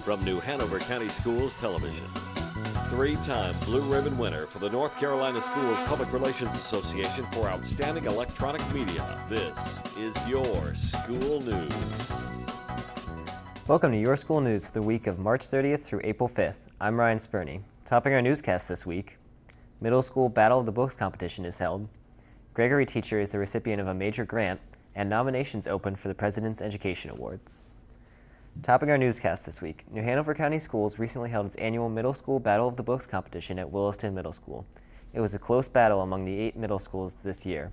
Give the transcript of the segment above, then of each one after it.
from New Hanover County Schools Television. Three-time Blue Ribbon winner for the North Carolina Schools Public Relations Association for Outstanding Electronic Media. This is your School News. Welcome to Your School News for the week of March 30th through April 5th. I'm Ryan Spurney. Topping our newscast this week, Middle School Battle of the Books competition is held, Gregory Teacher is the recipient of a major grant, and nominations open for the President's Education Awards. Topping our newscast this week, New Hanover County Schools recently held its annual Middle School Battle of the Books competition at Williston Middle School. It was a close battle among the 8 middle schools this year.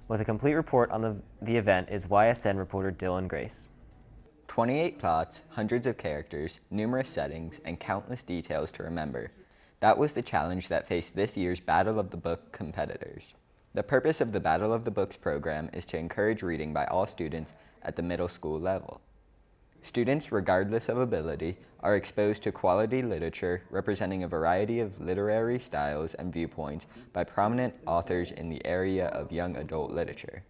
With a complete report on the event is YSN reporter Dylan Grace. 28 plots, hundreds of characters, numerous settings, and countless details to remember. That was the challenge that faced this year's Battle of the Book competitors. The purpose of the Battle of the Books program is to encourage reading by all students at the middle school level. Students, regardless of ability, are exposed to quality literature representing a variety of literary styles and viewpoints by prominent authors in the area of young adult literature.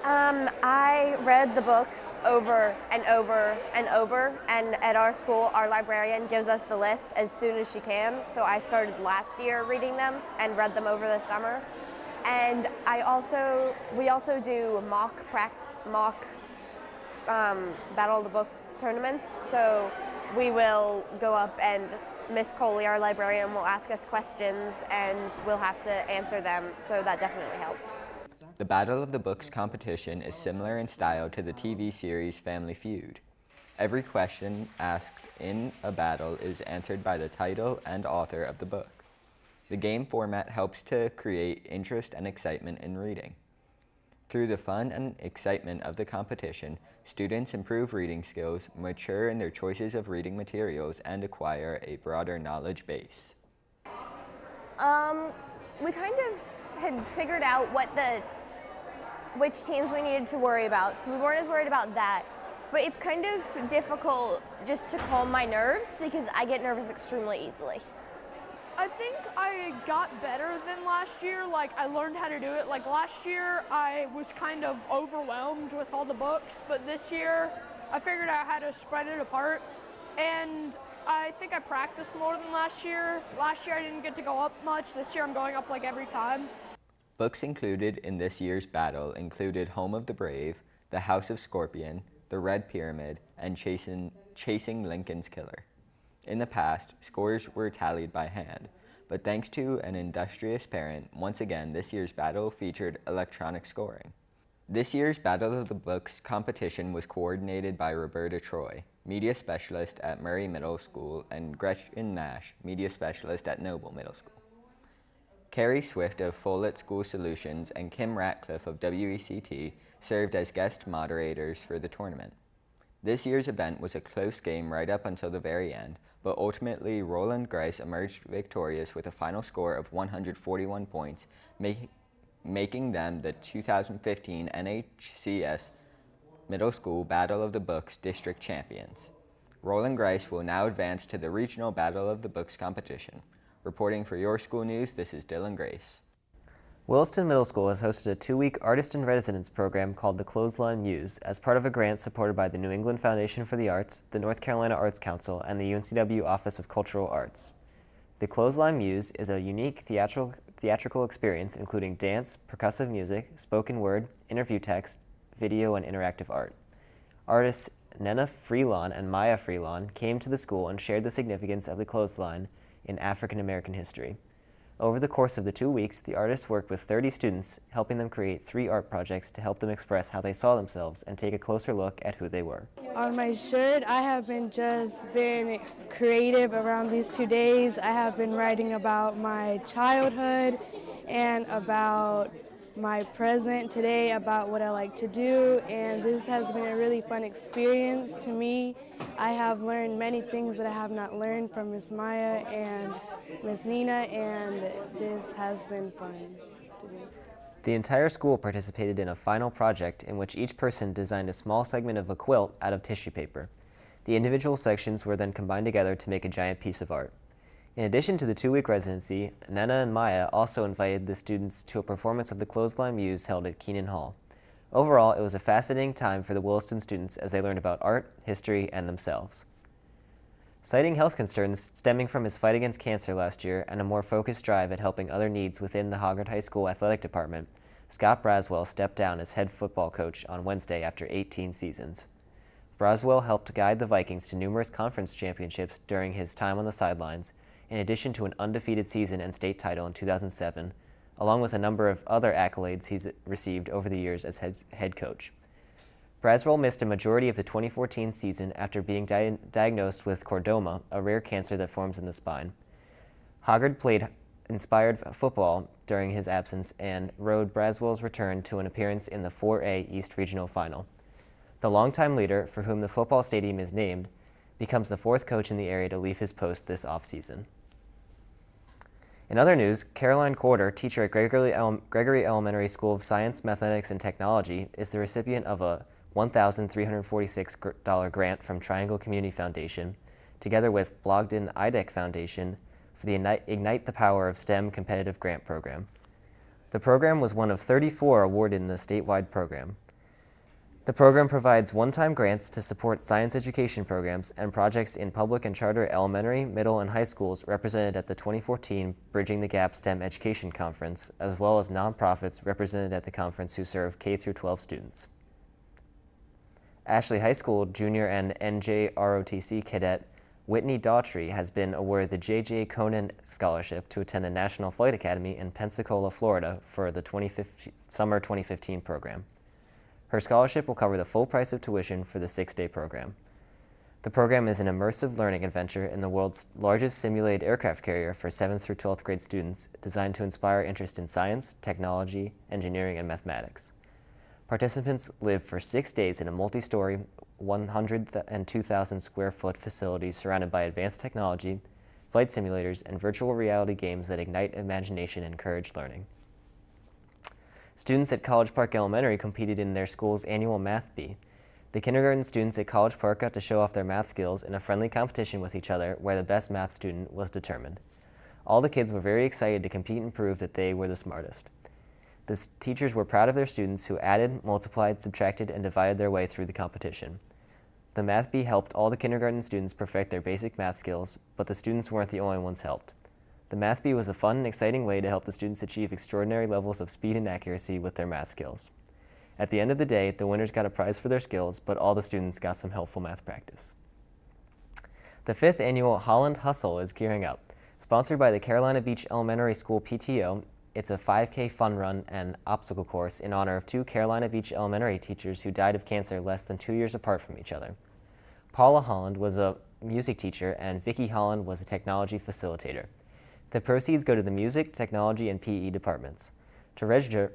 I read the books over and over and over, and at our school, our librarian gives us the list as soon as she can, so I started last year reading them and read them over the summer. And we also do mock Battle of the Books tournaments, so we will go up and Miss Coley, our librarian, will ask us questions and we'll have to answer them, so that definitely helps. The Battle of the Books competition is similar in style to the TV series Family Feud. Every question asked in a battle is answered by the title and author of the book. The game format helps to create interest and excitement in reading. Through the fun and excitement of the competition, students improve reading skills, mature in their choices of reading materials, and acquire a broader knowledge base. We kind of had figured out which teams we needed to worry about, so we weren't as worried about that. But it's kind of difficult just to calm my nerves because I get nervous extremely easily. I think I got better than last year. I learned how to do it. Last year, I was kind of overwhelmed with all the books, but this year, I figured out how to spread it apart. And I think I practiced more than last year. Last year, I didn't get to go up much. This year, I'm going up every time. Books included in this year's battle included Home of the Brave, The House of Scorpion, The Red Pyramid, and Chasing Lincoln's Killer. In the past, scores were tallied by hand, but thanks to an industrious parent, once again this year's battle featured electronic scoring. This year's Battle of the Books competition was coordinated by Roberta Troy, media specialist at Murray Middle School, and Gretchen Nash, media specialist at Noble Middle School. Carrie Swift of Follett School Solutions and Kim Ratcliffe of WECT served as guest moderators for the tournament. This year's event was a close game right up until the very end, but ultimately Roland Grice emerged victorious with a final score of 141 points, making them the 2015 NHCS Middle School Battle of the Books District Champions. Roland Grice will now advance to the Regional Battle of the Books competition. Reporting for Your School News, this is Dylan Grace. Williston Middle School has hosted a 2-week Artist-in-Residence program called the Clothesline Muse as part of a grant supported by the New England Foundation for the Arts, the North Carolina Arts Council, and the UNCW Office of Cultural Arts. The Clothesline Muse is a unique theatrical experience including dance, percussive music, spoken word, interview text, video, and interactive art. Artists Nena Freelon and Maya Freelon came to the school and shared the significance of the clothesline in African American history. Over the course of the 2 weeks, the artists worked with 30 students, helping them create 3 art projects to help them express how they saw themselves and take a closer look at who they were. On my shirt, I have been creative around these 2 days. I have been writing about my childhood and about my present today, about what I like to do, and this has been a really fun experience to me. I have learned many things that I have not learned from Miss Maya and Miss Nina, and this has been fun to do. The entire school participated in a final project in which each person designed a small segment of a quilt out of tissue paper. The individual sections were then combined together to make a giant piece of art. In addition to the 2-week residency, Nena and Maya also invited the students to a performance of the Clothesline Muse held at Keenan Hall. Overall, it was a fascinating time for the Williston students as they learned about art, history, and themselves. Citing health concerns stemming from his fight against cancer last year and a more focused drive at helping other needs within the Holland High School athletic department, Scott Braswell stepped down as head football coach on Wednesday after 18 seasons. Braswell helped guide the Vikings to numerous conference championships during his time on the sidelines, in addition to an undefeated season and state title in 2007, along with a number of other accolades he's received over the years as head coach. Braswell missed a majority of the 2014 season after being diagnosed with chordoma, a rare cancer that forms in the spine. Hoggard played inspired football during his absence and rode Braswell's return to an appearance in the 4A East Regional Final. The longtime leader, for whom the football stadium is named, becomes the fourth coach in the area to leave his post this offseason. In other news, Caroline Corder, teacher at Gregory Elementary School of Science, Mathematics, and Technology, is the recipient of a $1,346 grant from Triangle Community Foundation, together with Blogden IDEC Foundation, for the Ignite the Power of STEM competitive grant program. The program was one of 34 awarded in the statewide program. The program provides one-time grants to support science education programs and projects in public and charter elementary, middle, and high schools represented at the 2014 Bridging the Gap STEM Education Conference, as well as nonprofits represented at the conference who serve K-12 students. Ashley High School junior and NJROTC cadet Whitney Daughtry has been awarded the J.J. Conan Scholarship to attend the National Flight Academy in Pensacola, Florida for the summer 2015 program. Her scholarship will cover the full price of tuition for the 6-day program. The program is an immersive learning adventure in the world's largest simulated aircraft carrier for 7th through 12th grade students, designed to inspire interest in science, technology, engineering, and mathematics. Participants live for 6 days in a multi-story, 102,000 square foot facility surrounded by advanced technology, flight simulators, and virtual reality games that ignite imagination and encourage learning. Students at College Park Elementary competed in their school's annual Math Bee. The kindergarten students at College Park got to show off their math skills in a friendly competition with each other where the best math student was determined. All the kids were very excited to compete and prove that they were the smartest. The teachers were proud of their students who added, multiplied, subtracted, and divided their way through the competition. The Math Bee helped all the kindergarten students perfect their basic math skills, but the students weren't the only ones helped. The Math Bee was a fun and exciting way to help the students achieve extraordinary levels of speed and accuracy with their math skills. At the end of the day, the winners got a prize for their skills, but all the students got some helpful math practice. The 5th annual Holland Hustle is gearing up. Sponsored by the Carolina Beach Elementary School PTO, it's a 5K fun run and obstacle course in honor of 2 Carolina Beach Elementary teachers who died of cancer less than 2 years apart from each other. Paula Holland was a music teacher and Vicki Holland was a technology facilitator. The proceeds go to the music, technology, and PE departments. To register,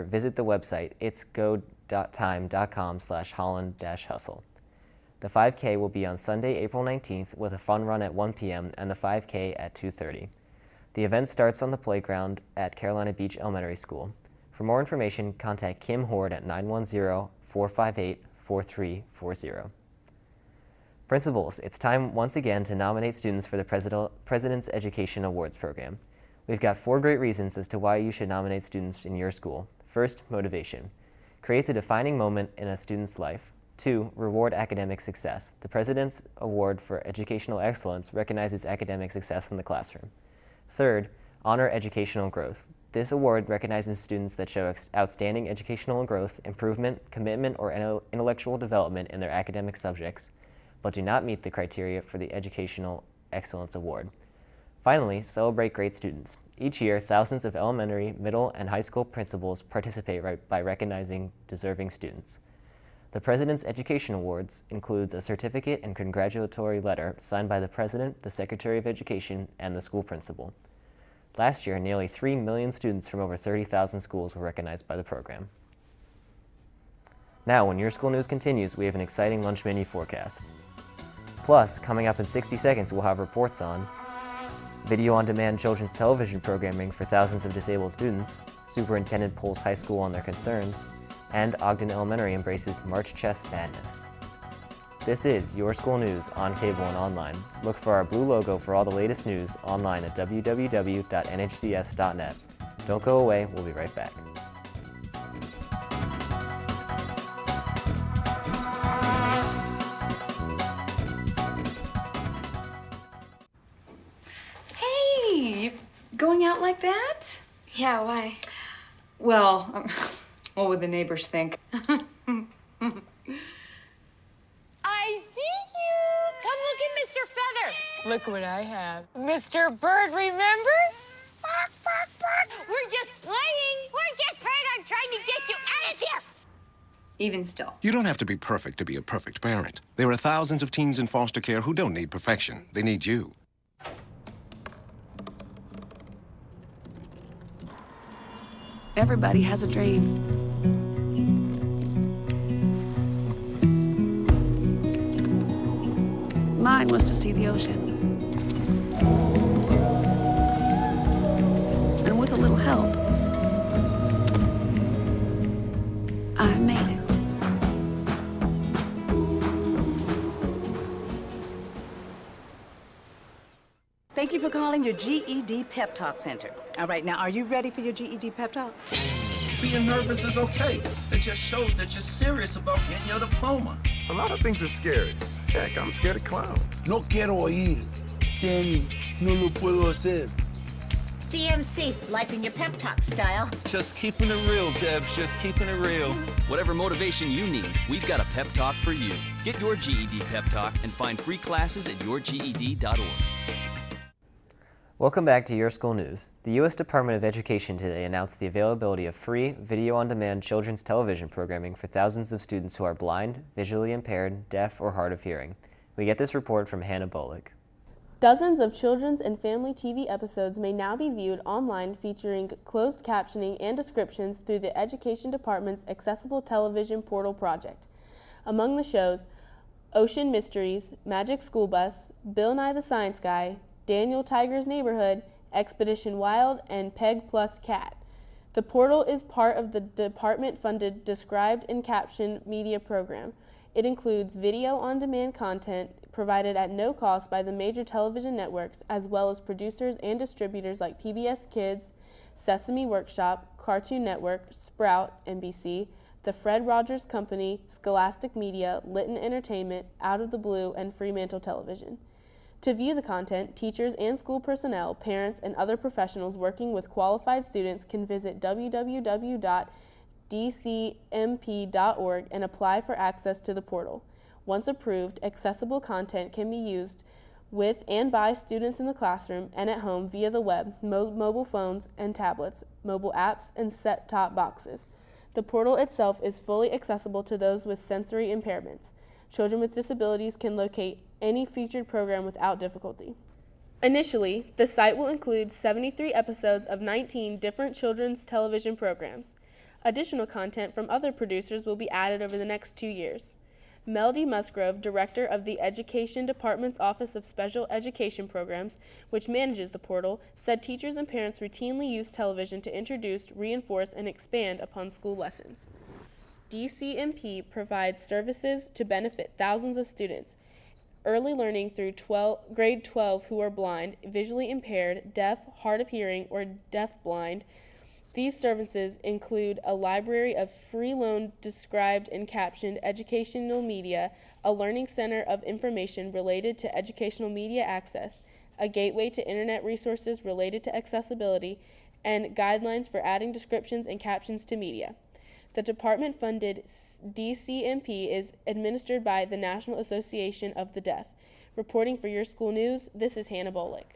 visit the website itsgo.time.com/Holland-Hustle. The 5K will be on Sunday, April 19th with a fun run at 1 p.m. and the 5K at 2:30. The event starts on the playground at Carolina Beach Elementary School. For more information, contact Kim Horde at 910-458-4340. Principals, it's time once again to nominate students for the President's Education Awards program. We've got 4 great reasons as to why you should nominate students in your school. First, motivation. Create the defining moment in a student's life. 2, reward academic success. The President's Award for Educational Excellence recognizes academic success in the classroom. Third, honor educational growth. This award recognizes students that show outstanding educational growth, improvement, commitment, or intellectual development in their academic subjects, but do not meet the criteria for the Educational Excellence Award. Finally, celebrate great students. Each year, thousands of elementary, middle, and high school principals participate by recognizing deserving students. The President's Education Awards includes a certificate and congratulatory letter signed by the President, the Secretary of Education, and the school principal. Last year, nearly 3 million students from over 30,000 schools were recognized by the program. Now, when your school news continues, we have an exciting lunch menu forecast. Plus, coming up in 60 seconds, we'll have reports on video-on-demand children's television programming for thousands of disabled students, Superintendent polls high school on their concerns, and Ogden Elementary embraces March Chess Madness. This is Your School News on cable and online. Look for our blue logo for all the latest news online at www.nhcs.net. Don't go away, we'll be right back. out like that? Yeah, why? Well, what would the neighbors think? I see you! Come look at Mr. Feather. Look what I have. Mr. Bird, remember? Bark, bark, bark. We're just playing. We're just playing. I'm trying to get you out of here. Even still. You don't have to be perfect to be a perfect parent. There are thousands of teens in foster care who don't need perfection. They need you. Everybody has a dream. Mine was to see the ocean. And with a little help, I made it. Thank you for calling your GED Pep Talk Center. All right, now, are you ready for your GED Pep Talk? Being nervous is okay. It just shows that you're serious about getting your diploma. A lot of things are scary. Heck, I'm scared of clowns. No quiero oír. Danny, no lo puedo hacer. DMC, life in your pep talk style. Just keeping it real, Debs, just keeping it real. Whatever motivation you need, we've got a pep talk for you. Get your GED pep talk and find free classes at yourged.org. Welcome back to Your School News. The U.S. Department of Education today announced the availability of free, video-on-demand children's television programming for thousands of students who are blind, visually impaired, deaf, or hard of hearing. We get this report from Hannah Bullock. Dozens of children's and family TV episodes may now be viewed online featuring closed captioning and descriptions through the Education Department's Accessible Television Portal project. Among the shows, Ocean Mysteries, Magic School Bus, Bill Nye the Science Guy, Daniel Tiger's Neighborhood, Expedition Wild, and Peg Plus Cat. The portal is part of the department-funded Described and Captioned Media Program. It includes video-on-demand content provided at no cost by the major television networks, as well as producers and distributors like PBS Kids, Sesame Workshop, Cartoon Network, Sprout, NBC, The Fred Rogers Company, Scholastic Media, Litton Entertainment, Out of the Blue, and Fremantle Television. To view the content, teachers and school personnel, parents, and other professionals working with qualified students can visit www.dcmp.org and apply for access to the portal. Once approved, accessible content can be used with and by students in the classroom and at home via the web, mobile phones and tablets, mobile apps, and set-top boxes. The portal itself is fully accessible to those with sensory impairments. Children with disabilities can locate any featured program without difficulty. Initially, the site will include 73 episodes of 19 different children's television programs. Additional content from other producers will be added over the next 2 years. Melody Musgrove, director of the Education Department's Office of Special Education Programs, which manages the portal, said teachers and parents routinely use television to introduce, reinforce, and expand upon school lessons. DCMP provides services to benefit thousands of students, early learning through grade 12 who are blind, visually impaired, deaf, hard of hearing, or deaf-blind. These services include a library of free-loan described and captioned educational media, a learning center of information related to educational media access, a gateway to internet resources related to accessibility, and guidelines for adding descriptions and captions to media. The department-funded DCMP is administered by the National Association of the Deaf. Reporting for Your School News, this is Hannah Bullock.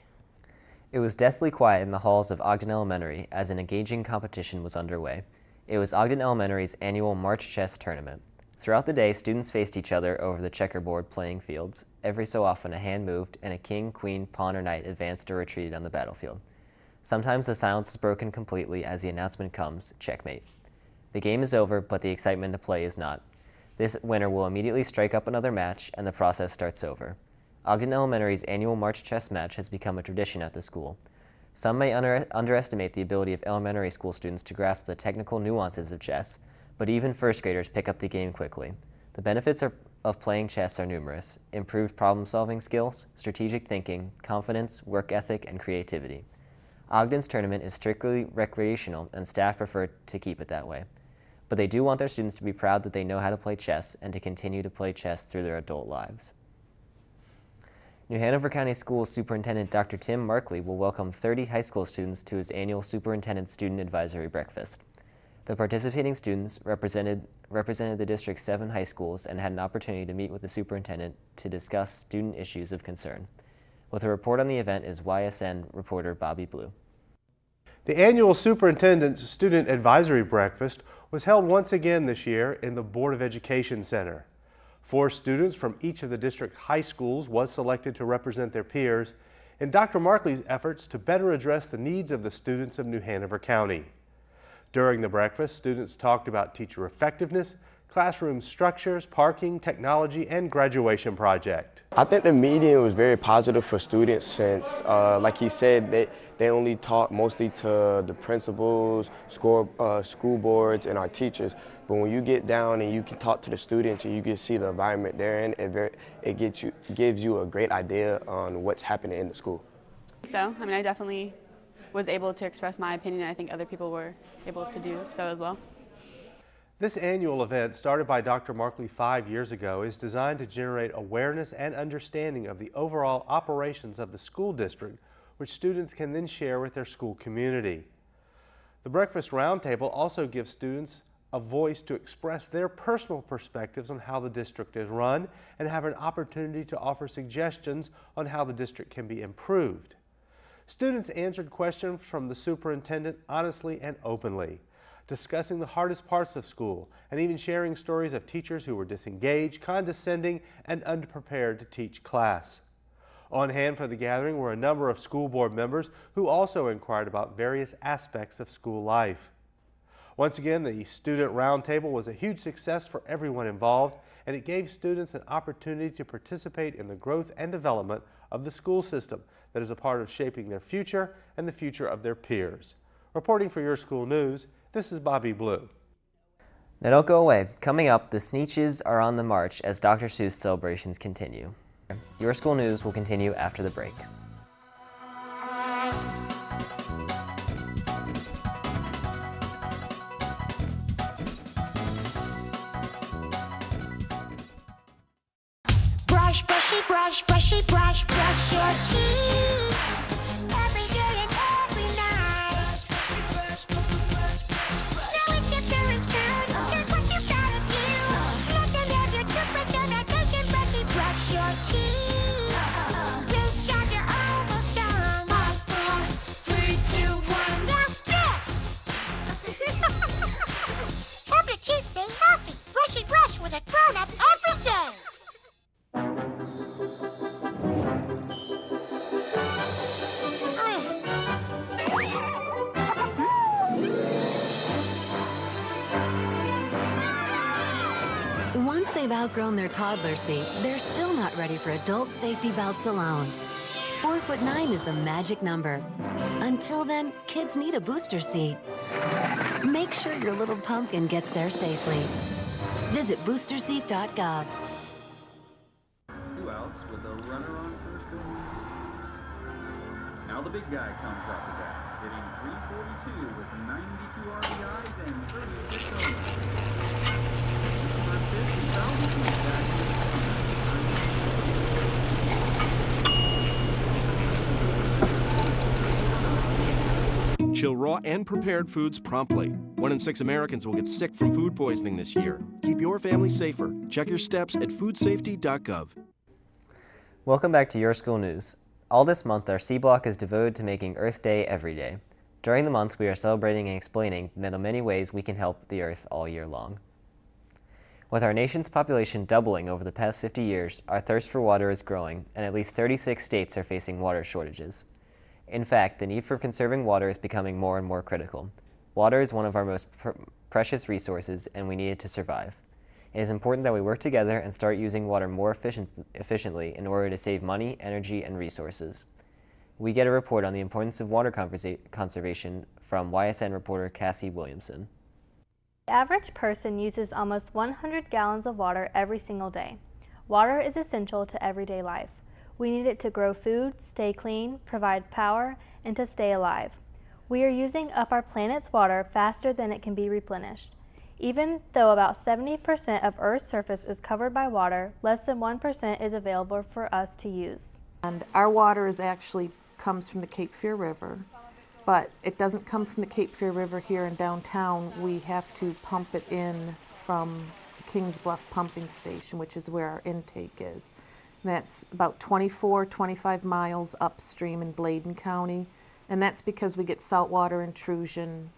It was deathly quiet in the halls of Ogden Elementary as an engaging competition was underway. It was Ogden Elementary's annual March Chess Tournament. Throughout the day, students faced each other over the checkerboard playing fields. Every so often, a hand moved, and a king, queen, pawn, or knight advanced or retreated on the battlefield. Sometimes the silence is broken completely as the announcement comes, checkmate. The game is over, but the excitement to play is not. This winner will immediately strike up another match, and the process starts over. Ogden Elementary's annual March Chess match has become a tradition at the school. Some may underestimate the ability of elementary school students to grasp the technical nuances of chess, but even first graders pick up the game quickly. The benefits of playing chess are numerous: improved problem-solving skills, strategic thinking, confidence, work ethic, and creativity. Ogden's tournament is strictly recreational, and staff prefer to keep it that way. But they do want their students to be proud that they know how to play chess and to continue to play chess through their adult lives. New Hanover County Schools Superintendent Dr. Tim Markley will welcome 30 high school students to his annual Superintendent Student Advisory Breakfast. The participating students represented the district's 7 high schools and had an opportunity to meet with the superintendent to discuss student issues of concern. With a report on the event is YSN reporter Bobby Blue. The annual Superintendent's Student Advisory Breakfast was held once again this year in the Board of Education Center. 4 students from each of the district high schools was selected to represent their peers in Dr. Markley's efforts to better address the needs of the students of New Hanover County. During the breakfast, students talked about teacher effectiveness, classroom structures, parking, technology, and graduation project. I think the meeting was very positive for students since, like he said, they only talk mostly to the principals, school boards, and our teachers. But when you get down and you can talk to the students and you can see the environment they're in, it gives you a great idea on what's happening in the school. So, I mean, I definitely was able to express my opinion, and I think other people were able to do so as well. This annual event, started by Dr. Markley 5 years ago, is designed to generate awareness and understanding of the overall operations of the school district, which students can then share with their school community. The Breakfast Roundtable also gives students a voice to express their personal perspectives on how the district is run and have an opportunity to offer suggestions on how the district can be improved. Students answered questions from the superintendent honestly and openly, discussing the hardest parts of school and even sharing stories of teachers who were disengaged, condescending, and unprepared to teach class. On hand for the gathering were a number of school board members who also inquired about various aspects of school life. Once again, the Student Roundtable was a huge success for everyone involved, and it gave students an opportunity to participate in the growth and development of the school system that is a part of shaping their future and the future of their peers. Reporting for Your School News, this is Bobby Blue. Now don't go away. Coming up, the Sneetches are on the march as Dr. Seuss celebrations continue. Your School News will continue after the break. Brush, brushy, brush, brushy, brush, brush your teeth. Every day and every night. Now it's your parents' turn. Here's what you gotta do. Let them have your toothbrush so that they can brushy brush your teeth. Good job, you're almost done. 5, 4, 3, 2, 1. That's it. Help your teeth stay healthy. Brushy brush with a grown-up every day. Once they've outgrown their toddler seat, they're still not ready for adult safety belts alone. 4'9" is the magic number. Until then, kids need a booster seat. Make sure your little pumpkin gets there safely. Visit boosterseat.gov. 2 outs with a runner on first base. Now the big guy comes up to bat, hitting .342 with 92 RBIs and 36 home runs. Chill raw and prepared foods promptly. 1 in 6 Americans will get sick from food poisoning this year. Keep your family safer. Check your steps at foodsafety.gov. Welcome back to Your School News. All this month, our C Block is devoted to making Earth Day every day. During the month, we are celebrating and explaining the many ways we can help the Earth all year long. With our nation's population doubling over the past 50 years, our thirst for water is growing, and at least 36 states are facing water shortages. In fact, the need for conserving water is becoming more and more critical. Water is one of our most precious resources, and we need it to survive. It is important that we work together and start using water more efficiently in order to save money, energy, and resources. We get a report on the importance of water conservation from YSN reporter Cassie Williamson. The average person uses almost 100 gallons of water every single day. Water is essential to everyday life. We need it to grow food, stay clean, provide power, and to stay alive. We are using up our planet's water faster than it can be replenished. Even though about 70% of Earth's surface is covered by water, less than 1% is available for us to use. And our water comes from the Cape Fear River, but it doesn't come from the Cape Fear River here in downtown. We have to pump it in from Kings Bluff Pumping Station, which is where our intake is. And that's about 25 miles upstream in Bladen County, and that's because we get saltwater intrusion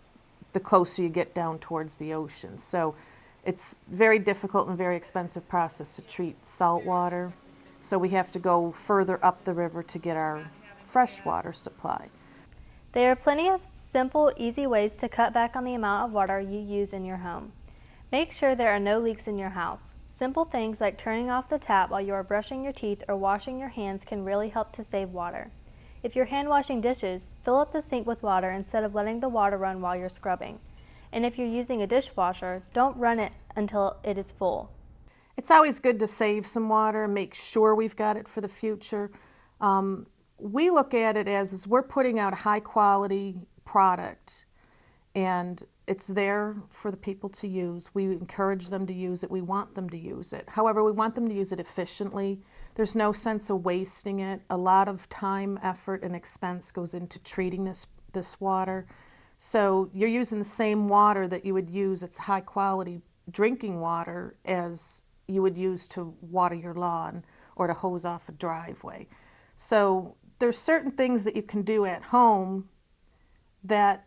the closer you get down towards the ocean. So it's very difficult and very expensive process to treat salt water. So we have to go further up the river to get our fresh water supply. There are plenty of simple, easy ways to cut back on the amount of water you use in your home. Make sure there are no leaks in your house. Simple things like turning off the tap while you are brushing your teeth or washing your hands can really help to save water. If you're hand washing dishes, fill up the sink with water instead of letting the water run while you're scrubbing. And if you're using a dishwasher, don't run it until it is full. It's always good to save some water and make sure we've got it for the future. We look at it as we're putting out a high quality product and it's there for the people to use. We encourage them to use it. We want them to use it. However, we want them to use it efficiently. There's no sense of wasting it. A lot of time, effort, and expense goes into treating this water. So you're using the same water that you would use, it's high quality drinking water, as you would use to water your lawn or to hose off a driveway. So there's certain things that you can do at home that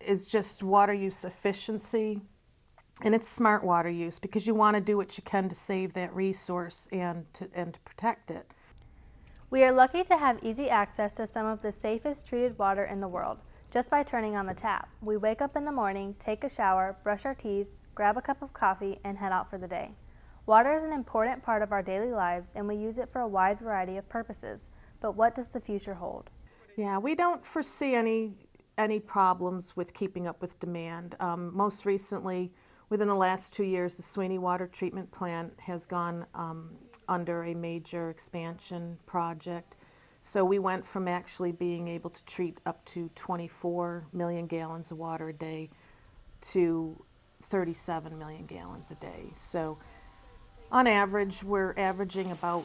is just water use efficiency, and it's smart water use because you want to do what you can to save that resource and to protect it. We are lucky to have easy access to some of the safest treated water in the world just by turning on the tap. We wake up in the morning, take a shower, brush our teeth, grab a cup of coffee, and head out for the day. Water is an important part of our daily lives, and we use it for a wide variety of purposes. But what does the future hold? Yeah, we don't foresee any problems with keeping up with demand. Most recently, within the last 2 years, the Sweeney Water Treatment Plant has gone under a major expansion project. So we went from actually being able to treat up to 24 million gallons of water a day to 37 million gallons a day. So on average, we're averaging about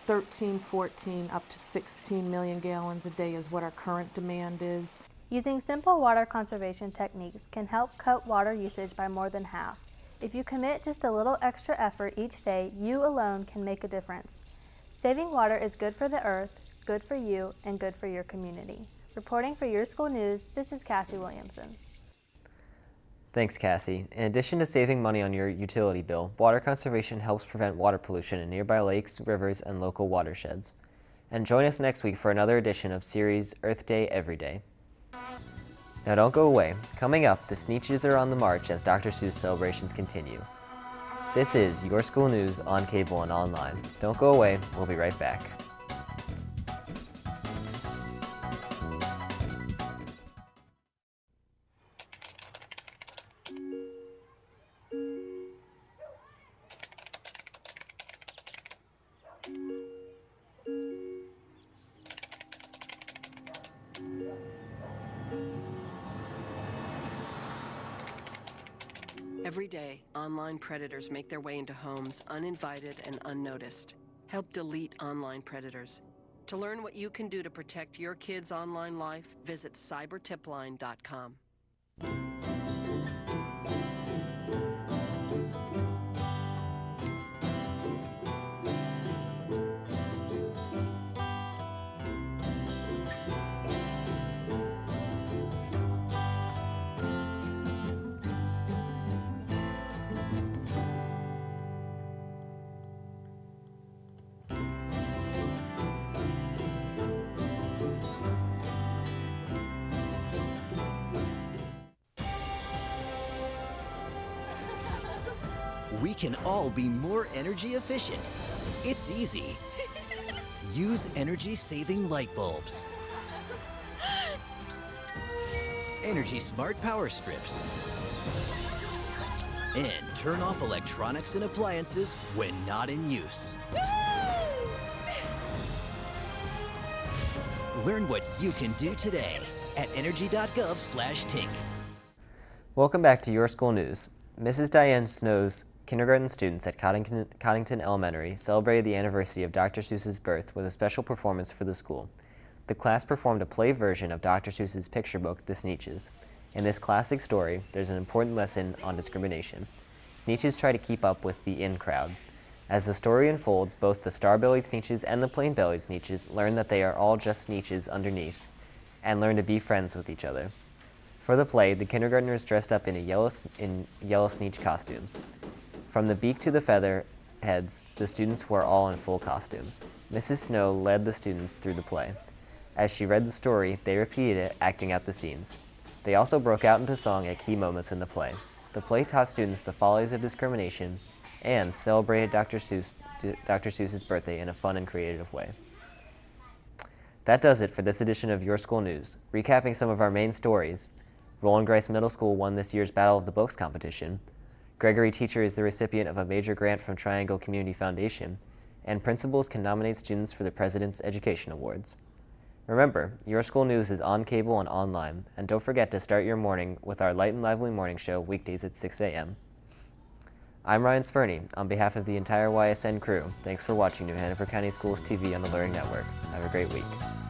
13, 14, up to 16 million gallons a day is what our current demand is. Using simple water conservation techniques can help cut water usage by more than half. If you commit just a little extra effort each day, you alone can make a difference. Saving water is good for the earth, good for you, and good for your community. Reporting for Your School News, this is Cassie Williamson. Thanks, Cassie. In addition to saving money on your utility bill, water conservation helps prevent water pollution in nearby lakes, rivers, and local watersheds. And join us next week for another edition of series Earth Day Every Day. Now don't go away. Coming up, the Sneetches are on the march as Dr. Seuss celebrations continue. This is Your School News on cable and online. Don't go away. We'll be right back. Every day, online predators make their way into homes uninvited and unnoticed. Help delete online predators. To learn what you can do to protect your kids' online life, visit cybertipline.com. We can all be more energy efficient. It's easy. Use energy-saving light bulbs. Energy Smart Power Strips. And turn off electronics and appliances when not in use. Learn what you can do today at energy.gov/tink. Welcome back to Your School News. Mrs. Diane Snow's kindergarten students at Coddington Elementary celebrated the anniversary of Dr. Seuss's birth with a special performance for the school. The class performed a play version of Dr. Seuss's picture book, The Sneetches. In this classic story, there's an important lesson on discrimination. Sneetches try to keep up with the in crowd. As the story unfolds, both the star-bellied Sneetches and the plain-bellied Sneetches learn that they are all just Sneetches underneath, and learn to be friends with each other. For the play, the kindergartners dressed up in yellow Sneetch costumes. From the beak to the feather heads, the students were all in full costume. Mrs. Snow led the students through the play. As she read the story, they repeated it, acting out the scenes. They also broke out into song at key moments in the play. The play taught students the follies of discrimination and celebrated Dr. Seuss's birthday in a fun and creative way. That does it for this edition of Your School News. Recapping some of our main stories, Roland Grice Middle School won this year's Battle of the Books competition, Gregory Teacher is the recipient of a major grant from Triangle Community Foundation, and principals can nominate students for the President's Education Awards. Remember, Your School News is on cable and online, and don't forget to start your morning with our Light and Lively morning show weekdays at 6 a.m. I'm Ryan Spurney. On behalf of the entire YSN crew, thanks for watching New Hanover County Schools TV on the Learning Network. Have a great week.